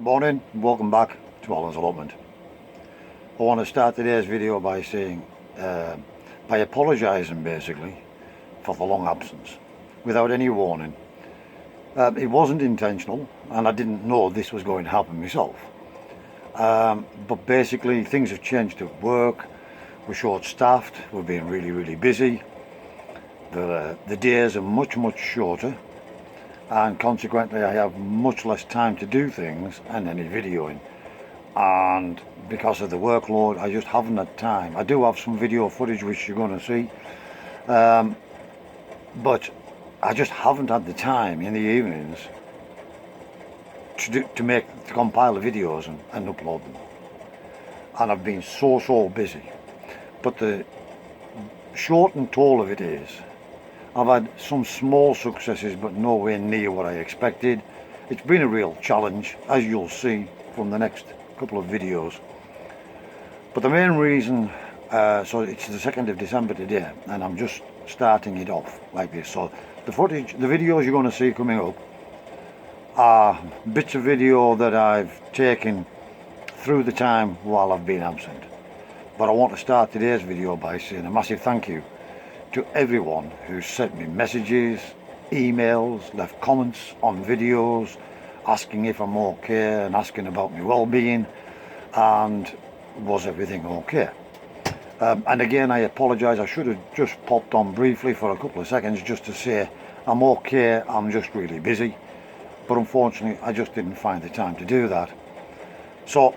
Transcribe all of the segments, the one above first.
Morning, welcome back to Alan's Allotment. I want to start today's video by saying, by apologising basically for the long absence, without any warning. It wasn't intentional, and I didn't know this was going to happen myself. But basically things have changed at work. We're short-staffed, we're being really busy. The days are much shorter, and consequently I have much less time to do things and any videoing, and because of the workload I just haven't had time. I do have some video footage which you're going to see, but I just haven't had the time in the evenings to compile the videos and upload them, and I've been so busy. But the short and tall of it is, I've had some small successes, but nowhere near what I expected. It's been a real challenge, as you'll see from the next couple of videos. But the main reason, so it's the 2nd of December today, and I'm just starting it off like this. So the footage, the videos you're going to see coming up are bits of video that I've taken through the time while I've been absent. But I want to start today's video by saying a massive thank you to everyone who's sent me messages, emails, left comments on videos, asking if I'm okay and asking about my well-being and was everything okay. And again, I apologise, I should have just popped on briefly for a couple of seconds just to say I'm okay, I'm just really busy, but unfortunately I just didn't find the time to do that. So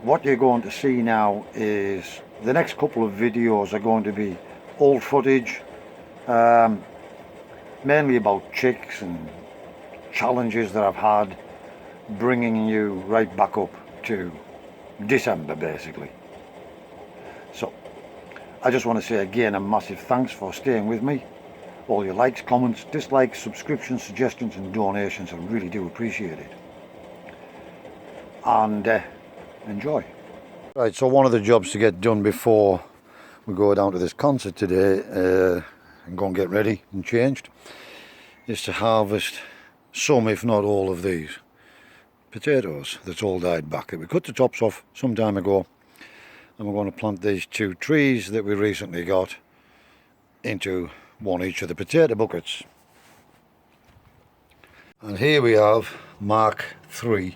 what you're going to see now is the next couple of videos are going to be old footage, mainly about chicks and challenges that I've had, bringing you right back up to December basically. So I just want to say again a massive thanks for staying with me. All your likes, comments, dislikes, subscriptions, suggestions and donations, I really do appreciate it. And enjoy. Right, so one of the jobs to get done before we go down to this concert today and go and get ready and changed is to harvest some, if not all, of these potatoes that's all died back. We cut the tops off some time ago, and we're going to plant these 2 trees that we recently got into one each of the potato buckets. And here we have Mark III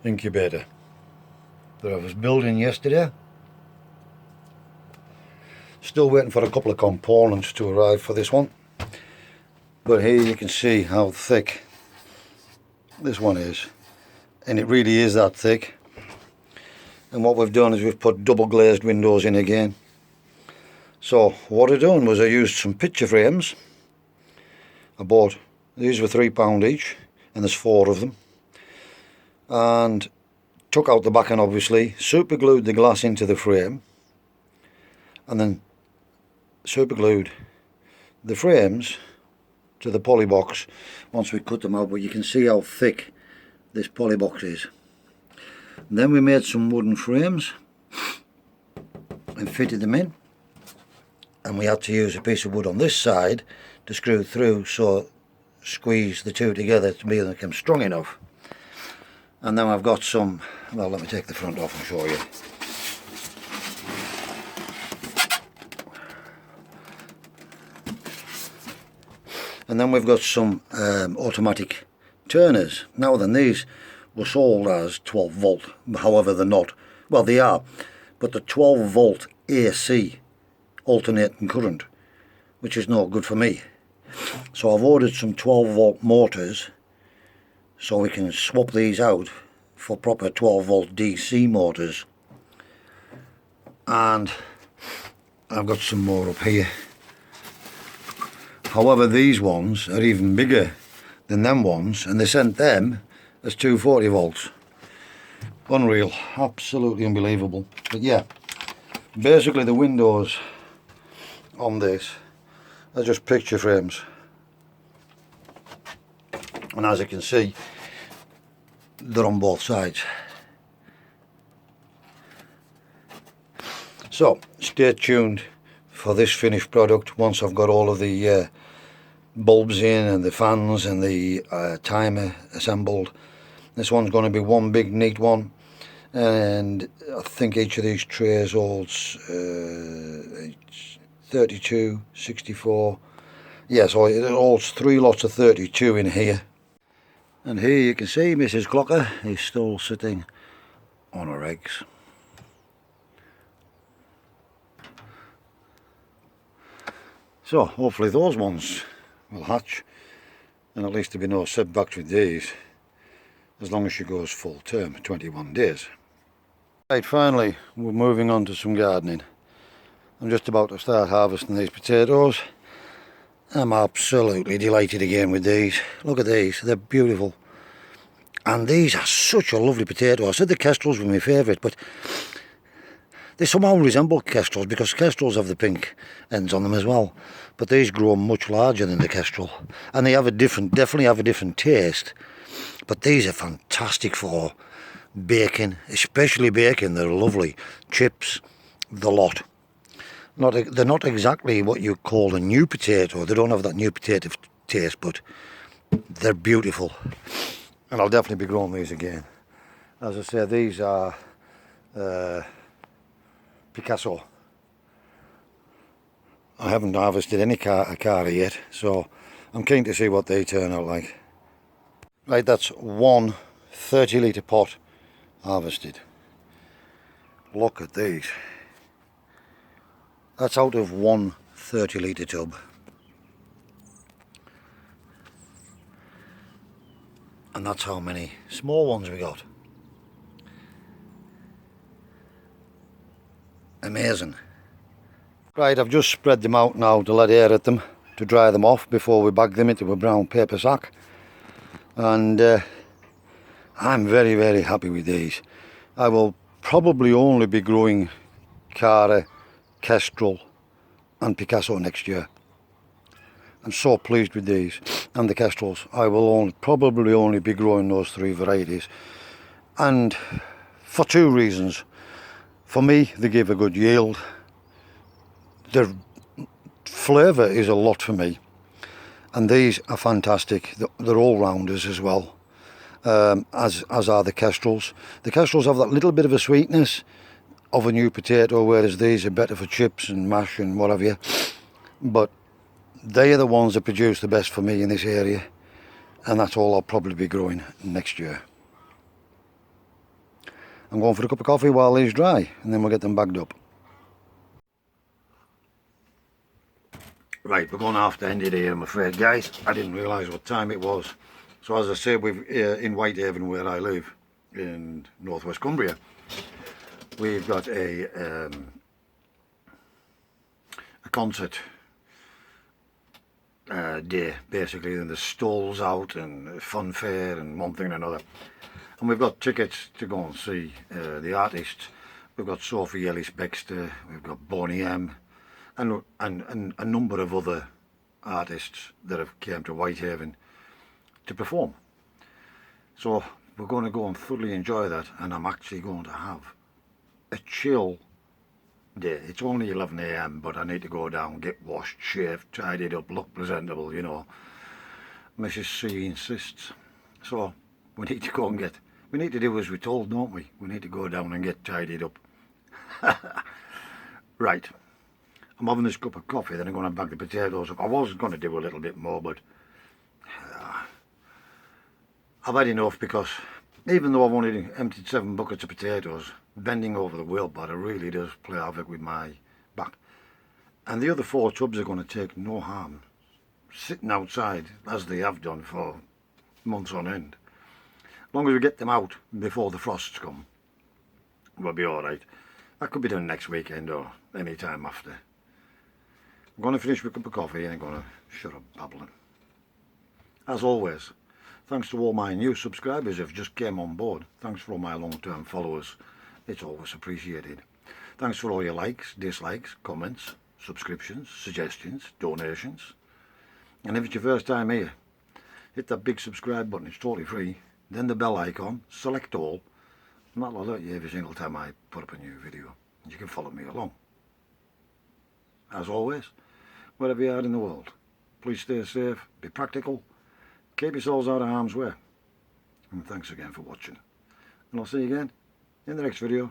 incubator that I was building yesterday. Still waiting for a couple of components to arrive for this one, but here you can see how thick this one is, and it really is that thick. And what we've done is we've put double glazed windows in again. So what I done was I used some picture frames. I bought, these were £3 each, and there's 4 of them, and took out the backing obviously, super glued the glass into the frame, and then super glued the frames to the poly box once we cut them out. But you can see how thick this poly box is. And then we made some wooden frames and fitted them in, and we had to use a piece of wood on this side to screw through, so squeeze the two together to make them strong enough. And then I've got some, well, let me take the front off and show you. And then we've got some automatic turners. Now then, these were sold as 12 volt, however they're not. Well, they are, but the 12 volt AC alternating current, which is not good for me. So I've ordered some 12 volt motors so we can swap these out for proper 12 volt DC motors. And I've got some more up here. However, these ones are even bigger than them ones, and they sent them as 240 volts. Unreal, absolutely unbelievable. But yeah, basically the windows on this are just picture frames, and as you can see, they're on both sides. So stay tuned for this finished product once I've got all of the bulbs in and the fans and the timer assembled This one's going to be one big neat one, and I think each of these trays holds 32, 64. Yeah, so it holds 3 lots of 32 in here. And here you can see Mrs. Glocker is still sitting on her eggs. So hopefully those ones will hatch, and at least there'll be no setbacks with these, as long as she goes full term, 21 days. Right, finally we're moving on to some gardening. I'm just about to start harvesting these potatoes. I'm absolutely delighted again with these. Look at these, they're beautiful. And these are such a lovely potato. I said the kestrels were my favourite, but they somehow resemble kestrels because kestrels have the pink ends on them as well. But these grow much larger than the kestrel, and they have a definitely have a different taste. But these are fantastic for baking, especially bacon. They're lovely. Chips, the lot. They're not exactly what you call a new potato. They don't have that new potato taste, but they're beautiful. And I'll definitely be growing these again. As I say, these are Picasso. I haven't harvested any cara yet, so I'm keen to see what they turn out like. Right, that's one 30-litre pot harvested. Look at these. That's out of one 30-litre tub. And that's how many small ones we got. Amazing. Right, I've just spread them out now to let air at them, to dry them off before we bag them into a brown paper sack. And I'm very, very happy with these. I will probably only be growing Cara, Kestrel and Picasso next year. I'm so pleased with these and the Kestrels. I will probably only be growing those 3 varieties, and for 2 reasons. For me, they give a good yield. Their flavour is a lot for me, and these are fantastic. They're all-rounders as well, as are the Kestrels. The Kestrels have that little bit of a sweetness of a new potato, whereas these are better for chips and mash and what have you. But they are the ones that produce the best for me in this area, and that's all I'll probably be growing next year. I'm going for a cup of coffee while these dry, and then we'll get them bagged up. Right, we're going to have to end it here, I'm afraid, guys. I didn't realise what time it was. So as I say, we've in Whitehaven, where I live, in northwest Cumbria, we've got a concert day, basically, and the stalls out and fun fair and one thing and another. And we've got tickets to go and see the artists. We've got Sophie Ellis-Bextor, we've got Boney M, and a number of other artists that have came to Whitehaven to perform. So we're going to go and thoroughly enjoy that, and I'm actually going to have a chill day. It's only 11 AM, but I need to go down, get washed, shaved, tidied up, look presentable, you know. Mrs. C insists. So we need to go and we need to do as we're told, don't we? We need to go down and get tidied up. Right. I'm having this cup of coffee, then I'm going to bag the potatoes up. I was going to do a little bit more, but I've had enough, because even though I've only emptied 7 buckets of potatoes, bending over the wheelbarrow really does play havoc with my back. And the other 4 tubs are going to take no harm sitting outside, as they have done for months on end. As long as we get them out before the frosts come, we'll be alright. That could be done next weekend or any time after. I'm going to finish with a cup of coffee and I'm going to shut up babbling. As always, thanks to all my new subscribers who've just came on board. Thanks for all my long-term followers. It's always appreciated. Thanks for all your likes, dislikes, comments, subscriptions, suggestions, donations. And if it's your first time here, hit that big subscribe button, it's totally free. Then the bell icon, select all, and that'll alert you every single time I put up a new video. And you can follow me along. As always, wherever you are in the world, please stay safe, be practical, keep yourselves out of harm's way. and thanks again for watching. And I'll see you again in the next video.